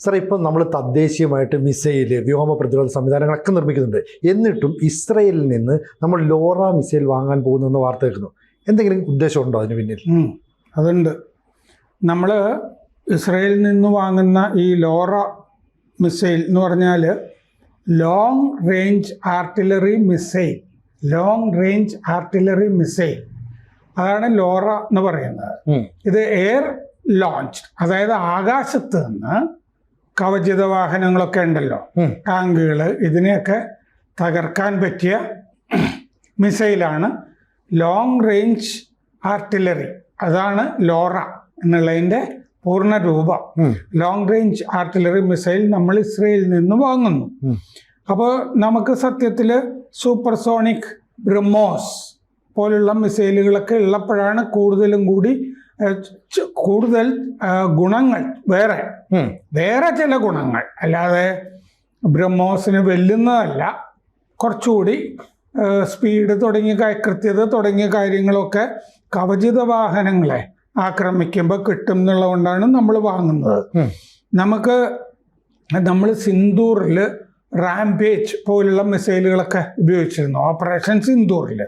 Sir, ഇപ്പം നമ്മൾ തദ്ദേശീയമായിട്ട് missile, വ്യോമ പ്രതിരോധ സംവിധാനങ്ങളൊക്കെ നിർമ്മിക്കുന്നുണ്ട്. എന്നിട്ടും ഇസ്രയേലിൽ നിന്ന് നമ്മൾ ലോറ മിസൈൽ വാങ്ങാൻ പോകുന്നു വാർത്ത കേൾക്കുന്നു. എന്തെങ്കിലും ഉദ്ദേശമുണ്ടോ അതിന് പിന്നിൽ? അതുണ്ട്. നമ്മൾ ഇസ്രയേലിൽ നിന്ന് വാങ്ങുന്ന ഈ ലോറ മിസൈൽ എന്ന് പറഞ്ഞാൽ ലോങ് റേഞ്ച് ആർട്ടിലറി മിസൈൽ. അതാണ് ലോറ എന്ന് പറയുന്നത്. ഇത് എയർ ലോഞ്ച്, അതായത് ആകാശത്ത് നിന്ന് കവചിത വാഹനങ്ങളൊക്കെ ഉണ്ടല്ലോ, ടാങ്കുകൾ, ഇതിനെയൊക്കെ തകർക്കാൻ പറ്റിയ മിസൈലാണ് ലോങ് റേഞ്ച് ആർട്ടിലറി. അതാണ് ലോറ എന്നുള്ളതിൻ്റെ പൂർണ്ണ രൂപം. ലോങ് റേഞ്ച് ആർട്ടിലറി മിസൈൽ നമ്മൾ ഇസ്രയേലിൽ നിന്ന് വാങ്ങുന്നു. അപ്പോൾ നമുക്ക് സത്യത്തിൽ സൂപ്പർസോണിക് ബ്രഹ്മോസ് പോലുള്ള മിസൈലുകളൊക്കെ ഉള്ളപ്പോഴാണ് കൂടുതൽ ഗുണങ്ങൾ, വേറെ ചില ഗുണങ്ങൾ, അല്ലാതെ ബ്രഹ്മോസിന് വെല്ലുന്നതല്ല. കുറച്ചുകൂടി സ്പീഡ് തുടങ്ങിയ കൃത്യത തുടങ്ങിയ കാര്യങ്ങളൊക്കെ കവചിത വാഹനങ്ങളെ ആക്രമിക്കുമ്പോൾ കിട്ടും എന്നുള്ളതുകൊണ്ടാണ് നമ്മൾ വാങ്ങുന്നത്. നമ്മൾ സിന്ദൂറിൽ റാംപേജ് പോലുള്ള മിസൈലുകളൊക്കെ ഉപയോഗിച്ചിരുന്നു, ഓപ്പറേഷൻ സിന്ദൂറിൽ.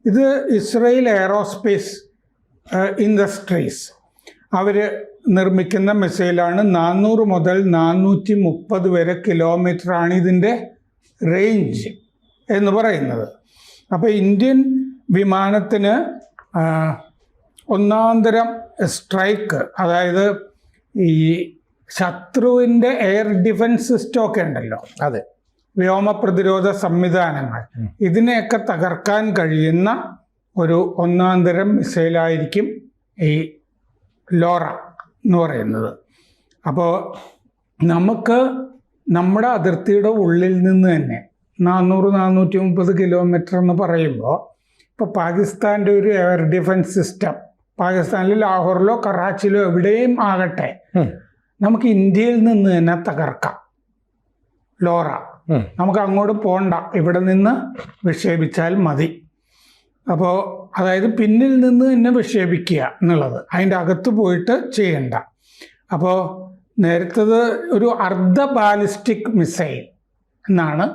ഇത് ഇസ്രയേൽ എയറോസ്പേസ് ഇൻഡസ്ട്രീസ് അവർ നിർമ്മിക്കുന്ന മിസൈലാണ്. 400 മുതൽ 430 വരെ കിലോമീറ്ററാണ് ഇതിൻ്റെ റേഞ്ച് എന്ന് പറയുന്നത്. അപ്പോൾ ഇന്ത്യൻ വിമാനത്തിന് ഒന്നാന്തരം സ്ട്രൈക്ക്, അതായത് ഈ ശത്രുവിൻ്റെ എയർ ഡിഫൻസ് സിസ്റ്റം ഒക്കെ ഉണ്ടല്ലോ, അതെ, വ്യോമ പ്രതിരോധ സംവിധാനങ്ങൾ, ഇതിനെയൊക്കെ തകർക്കാൻ കഴിയുന്ന ഒരു ഒന്നാന്തരം മിസൈലായിരിക്കും ഈ ലോറ എന്ന് പറയുന്നത്. അപ്പോൾ നമുക്ക് നമ്മുടെ അതിർത്തിയുടെ ഉള്ളിൽ നിന്ന് തന്നെ 400-430 കിലോമീറ്റർ എന്ന് പറയുമ്പോൾ, ഇപ്പോൾ പാകിസ്ഥാൻ്റെ ഒരു എയർ ഡിഫൻസ് സിസ്റ്റം പാകിസ്ഥാനിൽ ലാഹോറിലോ കറാച്ചിയിലോ എവിടെയും ആകട്ടെ, നമുക്ക് ഇന്ത്യയിൽ നിന്ന് തന്നെ തകർക്കാം ലോറ. നമുക്ക് അങ്ങോട്ട് പോകണ്ട, ഇവിടെ നിന്ന് വിക്ഷേപിച്ചാൽ മതി. അപ്പോൾ അതായത് പിന്നിൽ നിന്ന് തന്നെ വിക്ഷേപിക്കുക എന്നുള്ളത്, അതിൻ്റെ അകത്ത് പോയിട്ട് ചെയ്യണ്ട. അപ്പോൾ നേരത്തത് ഒരു അർദ്ധ ബാലിസ്റ്റിക് മിസൈൽ എന്നാണ്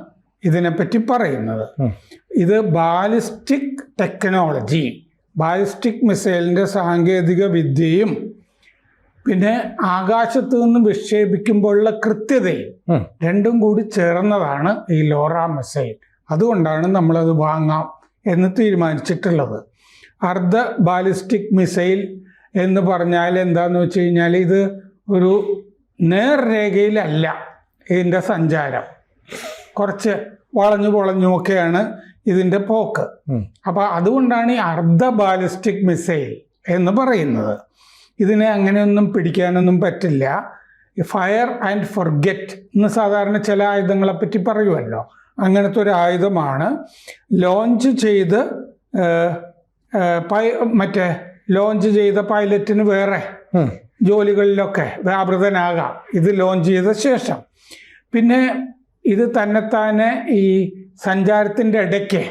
ഇതിനെപ്പറ്റി പറയുന്നത്. ഇത് ബാലിസ്റ്റിക് ടെക്നോളജി, ബാലിസ്റ്റിക് മിസൈലിൻ്റെ സാങ്കേതിക വിദ്യയും പിന്നെ ആകാശത്ത് നിന്ന് വിക്ഷേപിക്കുമ്പോഴുള്ള കൃത്യതയും രണ്ടും കൂടി ചേർന്നതാണ് ഈ ലോറ മിസൈൽ. അതുകൊണ്ടാണ് നമ്മളത് വാങ്ങാം എന്ന് തീരുമാനിച്ചിട്ടുള്ളത്. അർദ്ധ ബാലിസ്റ്റിക് മിസൈൽ എന്ന് പറഞ്ഞാൽ എന്താണെന്ന് വെച്ച് കഴിഞ്ഞാൽ, ഇത് ഒരു നേർരേഖയിലല്ല ഇതിൻ്റെ സഞ്ചാരം, കുറച്ച് വളഞ്ഞുമൊക്കെയാണ് ഇതിൻ്റെ പോക്ക്. അപ്പോൾ അതുകൊണ്ടാണ് ഈ അർദ്ധ ബാലിസ്റ്റിക് മിസൈൽ എന്ന് പറയുന്നത്. ഇതിനെ അങ്ങനെയൊന്നും പിടിക്കാനൊന്നും പറ്റില്ല. ഫയർ ആൻഡ് ഫോർഗെറ്റ് എന്ന് സാധാരണ ചില ആയുധങ്ങളെപ്പറ്റി പറയുമല്ലോ, അങ്ങനത്തെ ഒരു ആയുധമാണ്. ലോഞ്ച് ചെയ്ത് ലോഞ്ച് ചെയ്ത പൈലറ്റിന് വേറെ ജോലികളിലൊക്കെ വ്യാപൃതനാകാം ഇത് ലോഞ്ച് ചെയ്ത ശേഷം. പിന്നെ ഇത് തന്നെത്താനെ ഈ സഞ്ചാരത്തിൻ്റെ ഇടയ്ക്ക്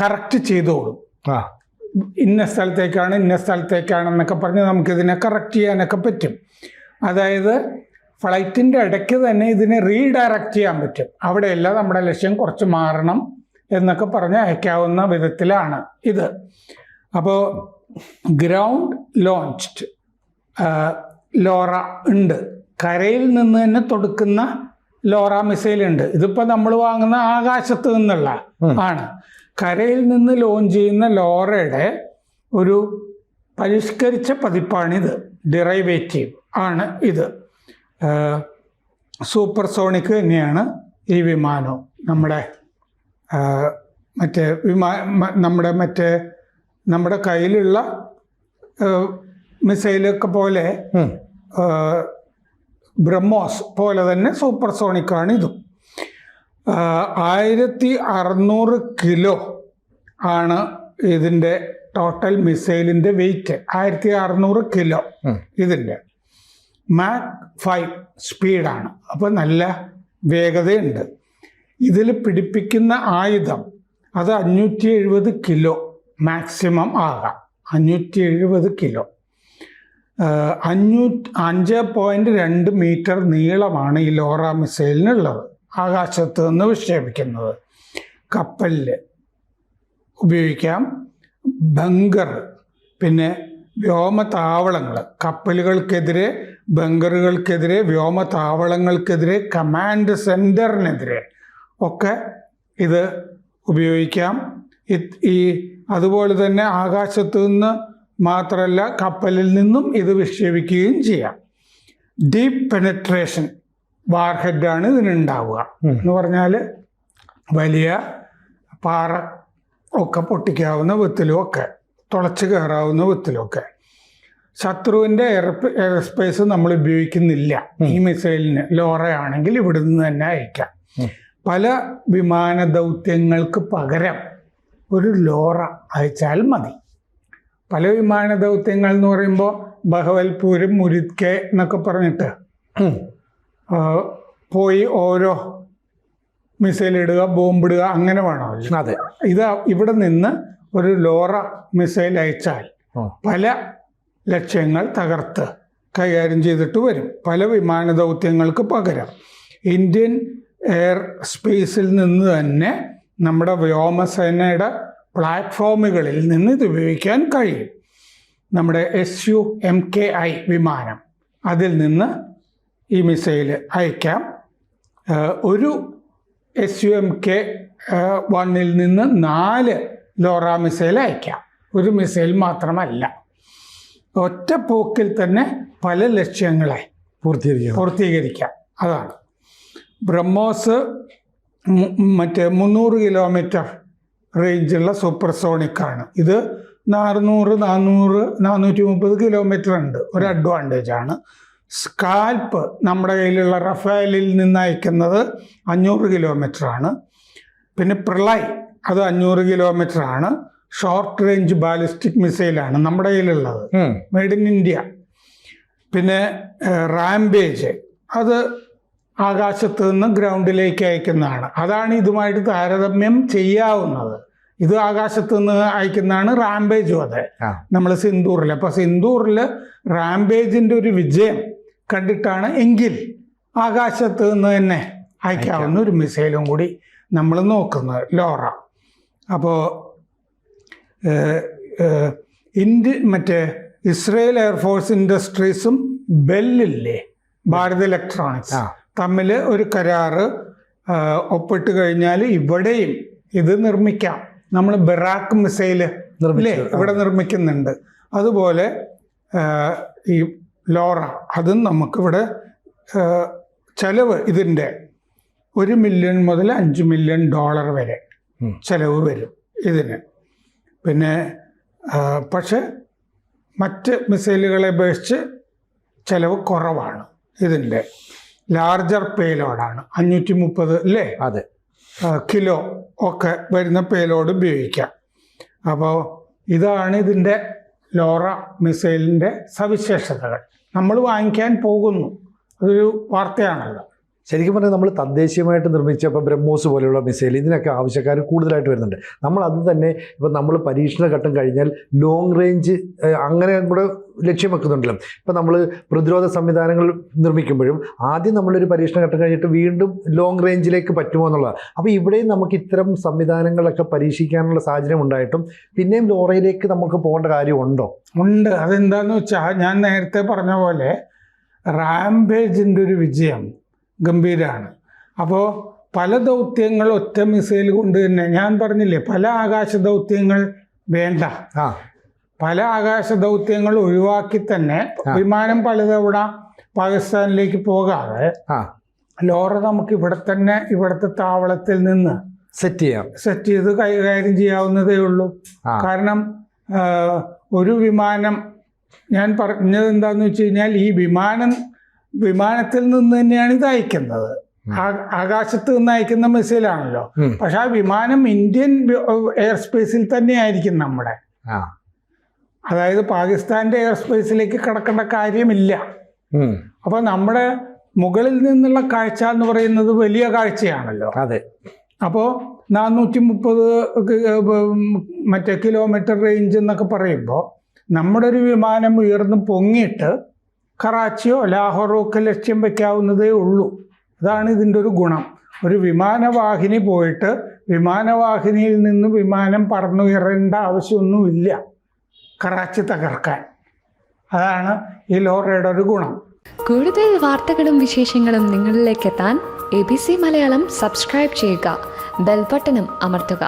കറക്റ്റ് ചെയ്തോളും. ഇന്ന സ്ഥലത്തേക്കാണെന്നൊക്കെ പറഞ്ഞ് നമുക്കിതിനെ കറക്റ്റ് ചെയ്യാനൊക്കെ പറ്റും. അതായത് ഫ്ലൈറ്റിൻ്റെ ഇടയ്ക്ക് തന്നെ ഇതിനെ റീഡയറക്റ്റ് ചെയ്യാൻ പറ്റും. അവിടെയല്ല നമ്മുടെ ലക്ഷ്യം കുറച്ച് മാറണം എന്നൊക്കെ പറഞ്ഞ് അയക്കാവുന്ന വിധത്തിലാണ് ഇത്. അപ്പോൾ ഗ്രൗണ്ട് ലോഞ്ച്ഡ് ലോറ ഉണ്ട്, കരയിൽ നിന്ന് തന്നെ തൊടുക്കുന്ന ലോറ മിസൈൽ ഉണ്ട്. ഇതിപ്പോൾ നമ്മൾ വാങ്ങുന്ന ആകാശത്ത് നിന്നുള്ള ആണ്. കരയിൽ നിന്ന് ലോഞ്ച് ചെയ്യുന്ന ലോറയുടെ ഒരു പരിഷ്കരിച്ച പതിപ്പാണിത്, ഡെറൈവേറ്റീവ് ആണ് ഇത്. സൂപ്പർസോണിക് തന്നെയാണ് ഈ വിമാനവും. നമ്മുടെ കയ്യിലുള്ള മിസൈലൊക്കെ പോലെ ബ്രഹ്മോസ് പോലെ തന്നെ സൂപ്പർസോണിക്കാണ് ഇതും. 1600 കിലോ ആണ് ഇതിൻ്റെ ടോട്ടൽ മിസൈലിൻ്റെ വെയിറ്റ്. 1600 കിലോ ഇതിൻ്റെ. മാക് 5 സ്പീഡാണ്. അപ്പോൾ നല്ല വേഗതയുണ്ട്. ഇതിൽ പിടിപ്പിക്കുന്ന ആയുധം അത് 570 കിലോ മാക്സിമം ആകാം. 570 കിലോ. 5.2 മീറ്റർ നീളമാണ് ഈ ലോറ മിസൈലിനുള്ളത്. ആകാശത്ത് നിന്ന് വിക്ഷേപിക്കുന്നത്. കപ്പലിൽ ഉപയോഗിക്കാം, ബങ്കർ, പിന്നെ വ്യോമതാവളങ്ങൾ, കപ്പലുകൾക്കെതിരെ, ബങ്കറുകൾക്കെതിരെ, വ്യോമതാവളങ്ങൾക്കെതിരെ, കമാൻഡ് സെൻറ്ററിനെതിരെ ഒക്കെ ഇത് ഉപയോഗിക്കാം. അതുപോലെ തന്നെ ആകാശത്തു നിന്ന് മാത്രമല്ല കപ്പലിൽ നിന്നും ഇത് വിക്ഷേപിക്കുകയും ചെയ്യാം. ഡീപ്പ് പെനട്രേഷൻ വാർഹെഡാണ് ഇതിനുണ്ടാവുക. എന്ന് പറഞ്ഞാൽ വലിയ പാറ ഒക്കെ പൊട്ടിക്കാവുന്ന വിധത്തിലുമൊക്കെ, തുളച്ച് കയറാവുന്ന വിധത്തിലുമൊക്കെ. ശത്രുവിൻ്റെ എയർ സ്പേസ് നമ്മൾ ഉപയോഗിക്കുന്നില്ല ഈ മിസൈലിന്. ലോറയാണെങ്കിൽ ഇവിടെ നിന്ന് തന്നെ അയക്കാം. പല വിമാന ദൗത്യങ്ങൾക്ക് പകരം ഒരു ലോറ അയച്ചാൽ മതി. പല വിമാന ദൗത്യങ്ങൾ എന്ന് പറയുമ്പോൾ ബഹവൽപൂരും മുരിദ്കെ എന്നൊക്കെ പറഞ്ഞിട്ട് പോയി ഓരോ മിസൈൽ ഇടുക, ബോംബിടുക, അങ്ങനെ വേണമല്ലോ. അതെ. ഇവിടെ നിന്ന് ഒരു ലോറ മിസൈൽ അയച്ചാൽ പല ലക്ഷ്യങ്ങൾ തകർത്ത് കൈകാര്യം ചെയ്തിട്ട് വരും. പല വിമാന ദൗത്യങ്ങൾക്ക് പകരം ഇന്ത്യൻ എയർ സ്പേസിൽ നിന്ന് തന്നെ നമ്മുടെ വ്യോമസേനയുടെ പ്ലാറ്റ്ഫോമുകളിൽ നിന്ന് ഇത് ഉപയോഗിക്കാൻ കഴിയും. നമ്മുടെ SU-MKI വിമാനം, അതിൽ നിന്ന് ഈ മിസൈൽ അയക്കാം. ഒരു SU-MK-1 നിന്ന് 4 ലോറ മിസൈൽ അയക്കാം. ഒരു മിസൈൽ മാത്രമല്ല. ഒറ്റ പോക്കിൽ തന്നെ പല ലക്ഷ്യങ്ങളെ പൂർത്തീകരിക്കാം. അതാണ് ബ്രഹ്മോസ്. മറ്റേ 300 കിലോമീറ്റർ റേഞ്ചുള്ള സൂപ്പർസോണിക്കാണ് ഇത്. 400, 400, 430 കിലോമീറ്റർ ഉണ്ട്. ഒരു അഡ്വാൻറ്റേജ് ആണ്. സ്കാൽപ്പ് നമ്മുടെ കയ്യിലുള്ള റഫേലിൽ നിന്ന് അയക്കുന്നത് 500 കിലോമീറ്റർ ആണ്. പിന്നെ പ്രളയ് അത് 500 കിലോമീറ്റർ ആണ്. ഷോർട്ട് റേഞ്ച് ബാലിസ്റ്റിക് മിസൈലാണ് നമ്മുടെ കയ്യിലുള്ളത്, മെയ്ഡ് ഇൻ ഇന്ത്യ. പിന്നെ റാംബേജ് അത് ആകാശത്ത് നിന്ന് ഗ്രൗണ്ടിലേക്ക് അയക്കുന്നതാണ്. അതാണ് ഇതുമായിട്ട് താരതമ്യം ചെയ്യാവുന്നത്. ഇത് ആകാശത്ത് നിന്ന് അയക്കുന്നതാണ്. റാംബേജും അതെ, നമ്മൾ സിന്ദൂറിൽ. അപ്പോൾ സിന്ദൂറിൽ റാംബേജിൻ്റെ ഒരു വിജയം കണ്ടിട്ടാണ് എങ്കിൽ ആകാശത്ത് നിന്ന് തന്നെ അയക്കാവുന്ന ഒരു മിസൈലും കൂടി നമ്മൾ നോക്കുന്നത്, ലോറ. അപ്പോൾ മറ്റേ ഇസ്രയേൽ എയർഫോഴ്സ് ഇൻഡസ്ട്രീസും ബെല്ലില്ലേ, ഭാരത് ഇലക്ട്രോണിക്സ് തമ്മിൽ ഒരു കരാറ് ഒപ്പിട്ട് കഴിഞ്ഞാൽ ഇവിടെയും ഇത് നിർമ്മിക്കാം. നമ്മൾ ബറാക്ക് മിസൈൽ അല്ലേ ഇവിടെ നിർമ്മിക്കുന്നുണ്ട്. അതുപോലെ ഈ ലോറ അതും നമുക്കിവിടെ ചെലവ് ഇതിൻ്റെ $1 മില്യൺ മുതൽ $5 മില്യൺ വരെ ചെലവ് വരും ഇതിന്. പിന്നെ പക്ഷെ മറ്റ് മിസൈലുകളെ അപേക്ഷിച്ച് ചെലവ് കുറവാണ്. ഇതിൻ്റെ ലാർജർ പേലോഡാണ്. 530 അല്ലേ, അതെ, കിലോ ഒക്കെ വരുന്ന പേലോഡ് ഉപയോഗിക്കാം. അപ്പോൾ ഇതാണ് ഇതിൻ്റെ ലോറ മിസൈലിൻ്റെ സവിശേഷതകൾ. നമ്മൾ വാങ്ങിക്കാൻ പോകുന്നു, അതൊരു വാർത്തയാണല്ലോ. ശരിക്കും പറഞ്ഞാൽ നമ്മൾ തദ്ദേശീയമായിട്ട് നിർമ്മിച്ച ഇപ്പോൾ ബ്രഹ്മോസ് പോലെയുള്ള മിസൈൽ ഇതിനൊക്കെ ആവശ്യക്കാർ കൂടുതലായിട്ട് വരുന്നുണ്ട്. നമ്മൾ അത് തന്നെ ഇപ്പോൾ നമ്മൾ പരീക്ഷണ ഘട്ടം കഴിഞ്ഞാൽ ലോങ് റേഞ്ച് അങ്ങനെ കൂടെ ലക്ഷ്യം വെക്കുന്നുണ്ടല്ലോ. ഇപ്പോൾ നമ്മൾ പ്രതിരോധ സംവിധാനങ്ങൾ നിർമ്മിക്കുമ്പോഴും ആദ്യം നമ്മളൊരു പരീക്ഷണ ഘട്ടം കഴിഞ്ഞിട്ട് വീണ്ടും ലോങ് റേഞ്ചിലേക്ക് പറ്റുമോ എന്നുള്ളതാണ്. അപ്പോൾ ഇവിടെയും നമുക്ക് ഇത്തരം സംവിധാനങ്ങളൊക്കെ പരീക്ഷിക്കാനുള്ള സാഹചര്യം ഉണ്ടായിട്ടും പിന്നെയും ലോറയിലേക്ക് നമുക്ക് പോകേണ്ട കാര്യമുണ്ടോ? ഉണ്ട്. അതെന്താണെന്ന് വെച്ചാൽ ഞാൻ നേരത്തെ പറഞ്ഞ പോലെ റാംബേജിൻ്റെ ഒരു വിജയം ഗംഭീരമാണ്. അപ്പോൾ പല ദൗത്യങ്ങൾ ഒറ്റ മിസൈൽ കൊണ്ട് തന്നെ, ഞാൻ പറഞ്ഞില്ലേ പല ആകാശ ദൗത്യങ്ങൾ വേണ്ട, പല ആകാശ ദൗത്യങ്ങൾ ഒഴിവാക്കി തന്നെ വിമാനം പലതവണ പാകിസ്ഥാനിലേക്ക് പോകാതെ ലോറ നമുക്ക് ഇവിടെ തന്നെ ഇവിടുത്തെ താവളത്തിൽ നിന്ന് സെറ്റ് ചെയ്ത് കൈകാര്യം ചെയ്യാവുന്നതേ ഉള്ളൂ. കാരണം ഒരു വിമാനം, ഞാൻ പറഞ്ഞത് എന്താന്ന് വെച്ച് കഴിഞ്ഞാൽ ഈ വിമാനത്തിൽ നിന്ന് തന്നെയാണ് ഇത് അയക്കുന്നത്. ആകാശത്ത് നിന്ന് അയക്കുന്ന മിസൈലാണല്ലോ. പക്ഷെ ആ വിമാനം ഇന്ത്യൻ എയർ സ്പേസിൽ തന്നെയായിരിക്കും നമ്മുടെ. അതായത് പാകിസ്ഥാന്റെ എയർ സ്പേസിലേക്ക് കടക്കേണ്ട കാര്യമില്ല. അപ്പൊ നമ്മുടെ മുകളിൽ നിന്നുള്ള കാഴ്ച എന്ന് പറയുന്നത് വലിയ കാഴ്ചയാണല്ലോ. അതെ. അപ്പോൾ 430 കിലോമീറ്റർ റേഞ്ച് എന്നൊക്കെ പറയുമ്പോൾ നമ്മുടെ ഒരു വിമാനം ഉയർന്ന് പൊങ്ങിയിട്ട് കറാച്ചിയോ ലാഹോറോ ഒക്കെ ലക്ഷ്യം വയ്ക്കാവുന്നതേ ഉള്ളൂ. അതാണ് ഇതിൻ്റെ ഒരു ഗുണം. ഒരു വിമാനവാഹിനി പോയിട്ട് വിമാനവാഹിനിയിൽ നിന്ന് വിമാനം പറന്നുയറേണ്ട ആവശ്യമൊന്നുമില്ല കറാച്ചി തകർക്കാൻ. അതാണ് ഈ ലോറയുടെ ഒരു ഗുണം. കൂടുതൽ വാർത്തകളും വിശേഷങ്ങളും നിങ്ങളിലേക്ക് എത്താൻ ABC മലയാളം സബ്സ്ക്രൈബ് ചെയ്യുക, ബെൽ ബട്ടണും അമർത്തുക.